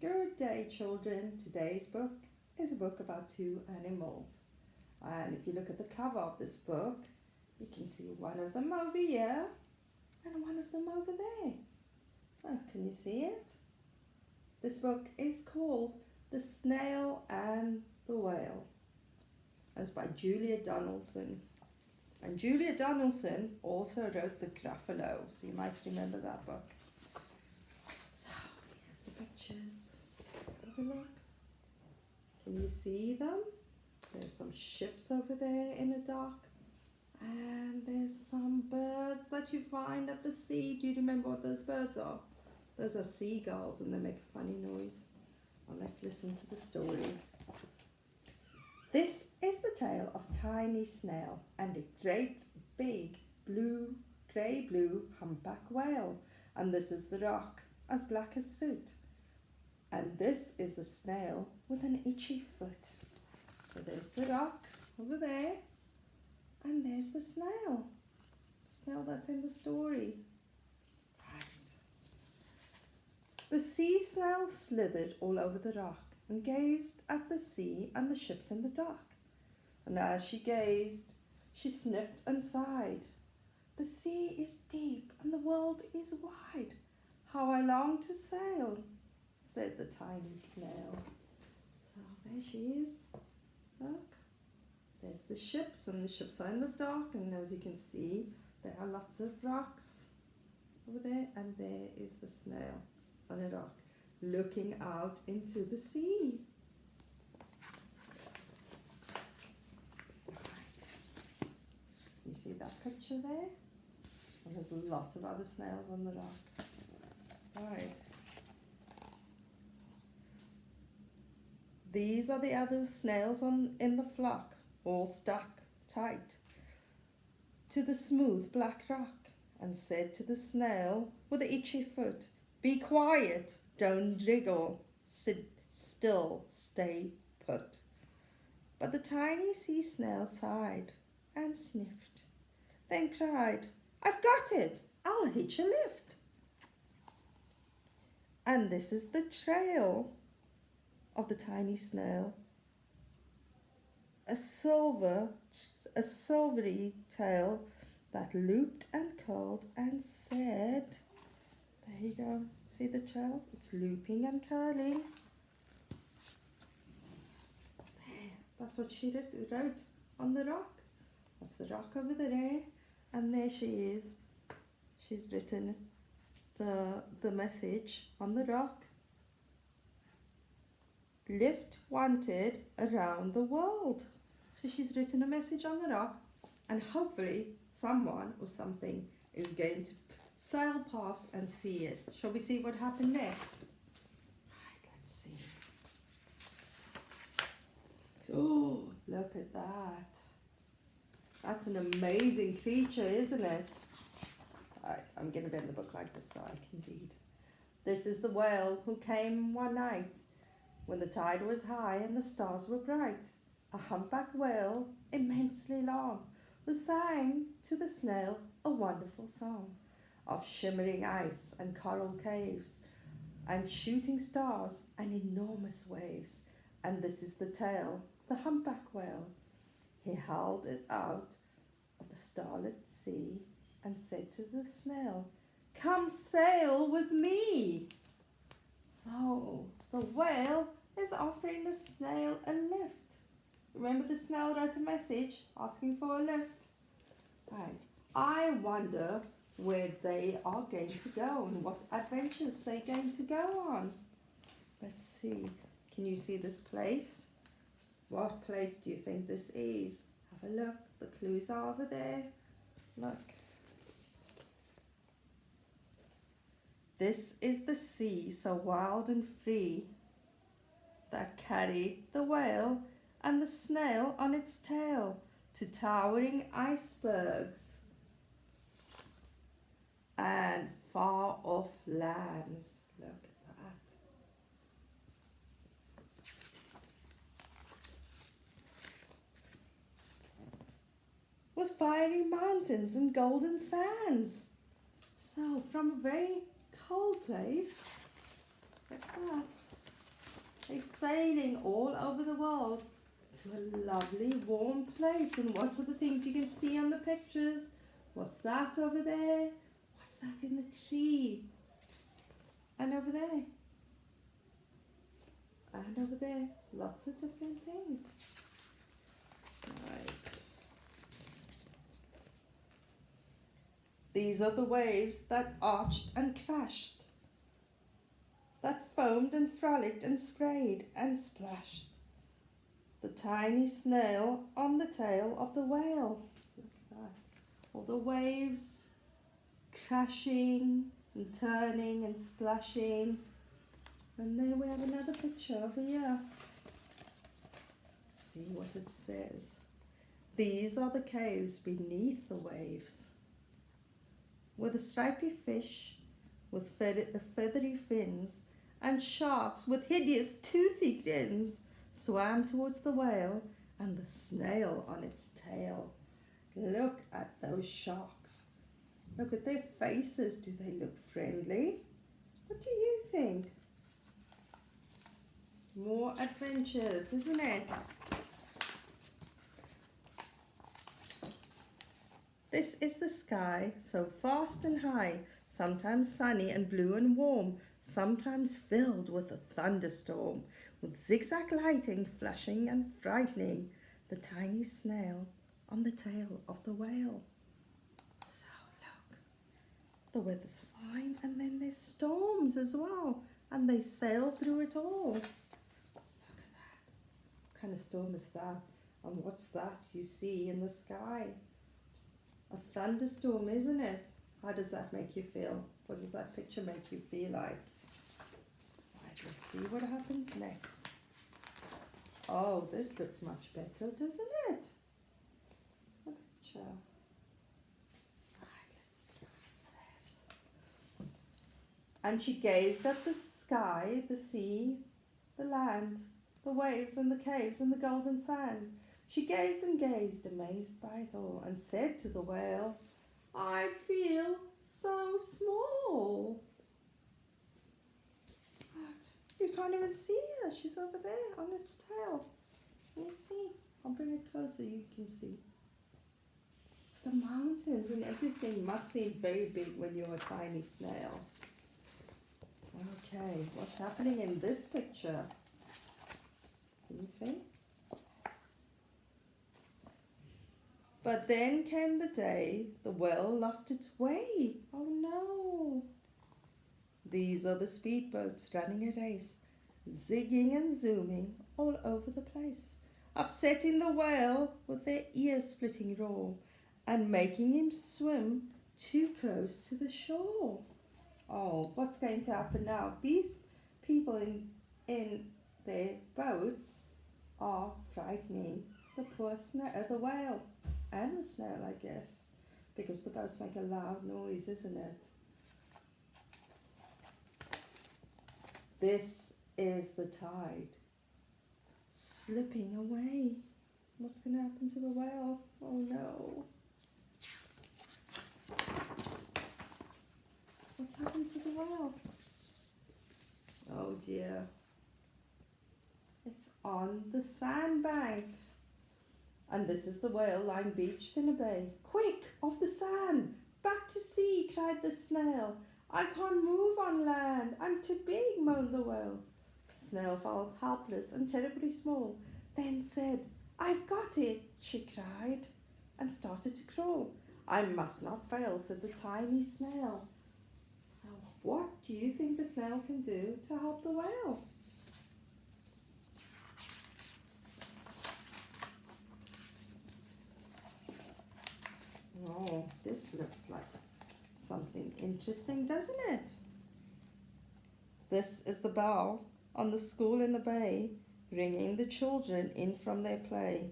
Good day, children. Today's book is a book about two animals. And if you look at the cover of this book, you can see one of them over here and one of them over there. Oh, can you see it? This book is called The Snail and the Whale. And it's by Julia Donaldson. And Julia Donaldson also wrote The Gruffalo, so you might remember that book. So, here's the pictures. Have a look. Can you see them? There's some ships over there in a dock. And there's some birds that you find at the sea. Do you remember what those birds are? Those are seagulls and they make a funny noise. Well, let's listen to the story. This is the tale of Tiny Snail and a great big grey-blue humpback whale. And this is the rock, as black as soot. And this is the snail with an itchy foot. So there's the rock over there. And there's the snail. The snail that's in the story. Right. The sea snail slithered all over the rock and gazed at the sea and the ships in the dock. And as she gazed, she sniffed and sighed. The sea is deep and the world is wide. How I long to sail, said the tiny snail. So there she is. Look. There's the ships, and the ships are in the dock, and as you can see, there are lots of rocks over there, and there is the snail on a rock, looking out into the sea. Right. You see that picture there? And there's lots of other snails on the rock. Right. These are the other snails in the flock, all stuck tight to the smooth black rock, and said to the snail with the itchy foot, "Be quiet, don't wriggle, sit still, stay put." But the tiny sea snail sighed and sniffed, then cried, "I've got it, I'll hitch a lift." And this is the trail of the tiny snail. A silvery tail that looped and curled and said, there you go, see the trail? It's looping and curling. There, that's what she wrote on the rock. That's the rock over there, and there she is. She's written the message on the rock. Lift wanted around the world. So she's written a message on the rock, and hopefully someone or something is going to sail past and see it. Shall we see what happened next? Right, let's see. Oh, look at that. That's an amazing creature, isn't it? Right, I'm going to bend the book like this so I can read. This is the whale who came one night when the tide was high and the stars were bright. A humpback whale, immensely long, who sang to the snail a wonderful song of shimmering ice and coral caves and shooting stars and enormous waves. And this is the tale, the humpback whale. He held it out of the starlit sea and said to the snail, "Come sail with me." So the whale is offering the snail a lift. Remember, the snail wrote a message asking for a lift? Right. I wonder where they are going to go and what adventures they're going to go on. Let's see. Can you see this place? What place do you think this is? Have a look. The clues are over there. Look. This is the sea so wild and free that carried the whale and the snail on its tail to towering icebergs and far off lands. Look at that. With fiery mountains and golden sands. So from a very cold place, like that, sailing all over the world to a lovely warm place. And what are the things you can see on the pictures? What's that over there? What's that in the tree? And over there. And over there. Lots of different things. Right. These are the waves that arched and crashed, that foamed and frolicked and sprayed and splashed. The tiny snail on the tail of the whale. Look at that. All the waves crashing and turning and splashing. And there we have another picture over here. See what it says. These are the caves beneath the waves, where the stripy fish with feathery fins and sharks with hideous toothy grins swam towards the whale and the snail on its tail. Look at those sharks. Look at their faces. Do they look friendly? What do you think? More adventures, isn't it? This is the sky, so vast and high, sometimes sunny and blue and warm, sometimes filled with a thunderstorm, with zigzag lighting, flashing and frightening the tiny snail on the tail of the whale. So look, the weather's fine, and then there's storms as well, and they sail through it all. Look at that. What kind of storm is that? And what's that you see in the sky? A thunderstorm, isn't it? How does that make you feel? What does that picture make you feel like? Right, let's see what happens next. Oh, this looks much better, doesn't it? A picture. Right, let's see what it says. And she gazed at the sky, the sea, the land, the waves and the caves and the golden sand. She gazed and gazed, amazed by it all, and said to the whale, I feel so small. You can't even see her. She's over there on its tail. Can you see? I'll bring it closer, you can see. The mountains and everything must seem very big when you're a tiny snail. Okay, what's happening in this picture? Can you see? But then came the day the whale lost its way. Oh no! These are the speedboats running a race, zigging and zooming all over the place, upsetting the whale with their ear-splitting roar and making him swim too close to the shore. Oh, what's going to happen now? These people in their boats are frightening the poor the whale. And the snail, I guess, because the boats make a loud noise, isn't it? This is the tide slipping away. What's going to happen to the whale? Oh no. What's happened to the whale? Oh dear. It's on the sandbank. And this is the whale lying beached in a bay. Quick, off the sand, back to sea, cried the snail. I can't move on land, I'm too big, moaned the whale. The snail felt helpless and terribly small, then said, I've got it, she cried, and started to crawl. I must not fail, said the tiny snail. So what do you think the snail can do to help the whale? Oh, this looks like something interesting, doesn't it? This is the bell on the school in the bay, ringing the children in from their play.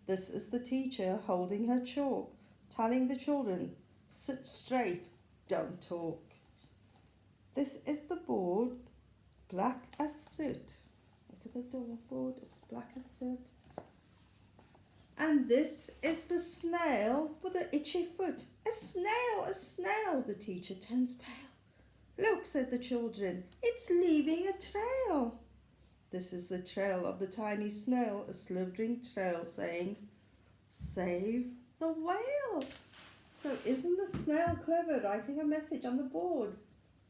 This is the teacher holding her chalk, telling the children, sit straight, don't talk. This is the board, black as soot. Look at the board, it's black as soot. And this is the snail with an itchy foot. A snail, the teacher turns pale. Look, said the children, it's leaving a trail. This is the trail of the tiny snail, a slithering trail saying, "Save the whale." So isn't the snail clever, writing a message on the board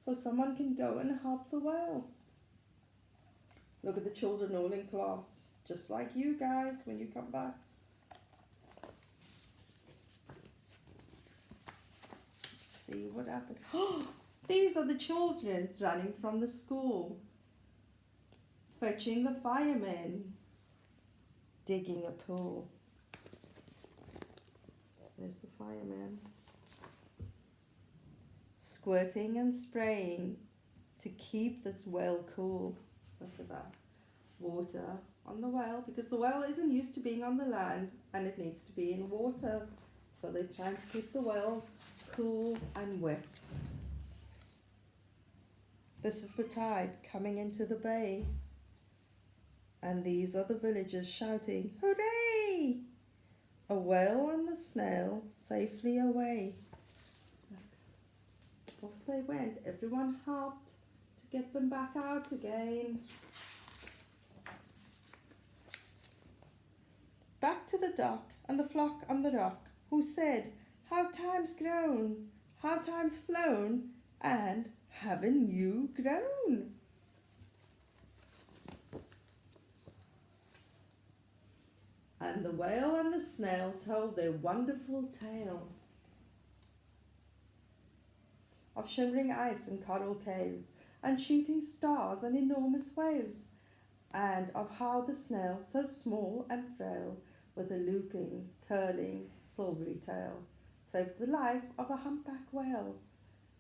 so someone can go and help the whale? Look at the children all in class, just like you guys when you come back. Let's see what happened. These are the children running from the school, fetching the firemen, digging a pool. There's the fireman. Squirting and spraying to keep the whale cool. Look at that. Water on the whale, because the whale isn't used to being on the land and it needs to be in water. So they're trying to keep the whale cool and wet. This is the tide coming into the bay. And these are the villagers shouting, "Hooray! A whale and the snail safely away." Look, off they went. Everyone helped to get them back out again. Back to the dock and the flock on the rock, who said, "How time's grown, how time's flown, and haven't you grown?" And the whale and the snail told their wonderful tale of shimmering ice and coral caves, and shooting stars and enormous waves, and of how the snail, so small and frail, with a looping, curling, silvery tail, saved the life of a humpback whale.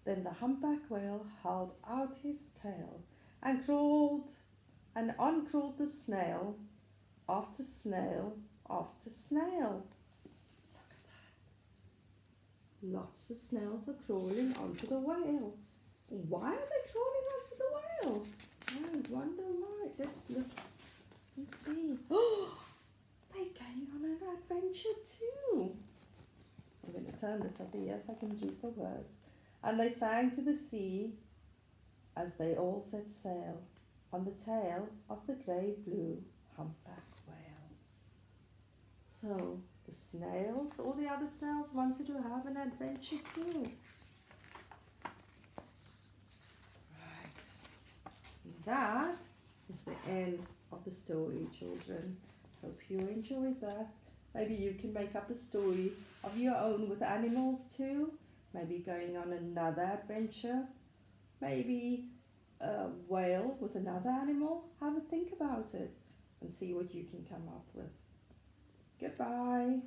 Then the humpback whale held out his tail and crawled, and on crawled the snail, after snail, after snail. Look at that. Lots of snails are crawling onto the whale. Why are they crawling onto the whale? I wonder why. Let's look and see. Oh, they're going on an adventure too. I'm going to turn this up here so I can read the words. And they sang to the sea as they all set sail on the tail of the grey blue humpback whale. So the snails, all the other snails wanted to have an adventure too. Right. That is the end of the story, children. Hope you enjoyed that. Maybe you can make up a story of your own with animals too. Maybe going on another adventure. Maybe a whale with another animal. Have a think about it and see what you can come up with. Goodbye.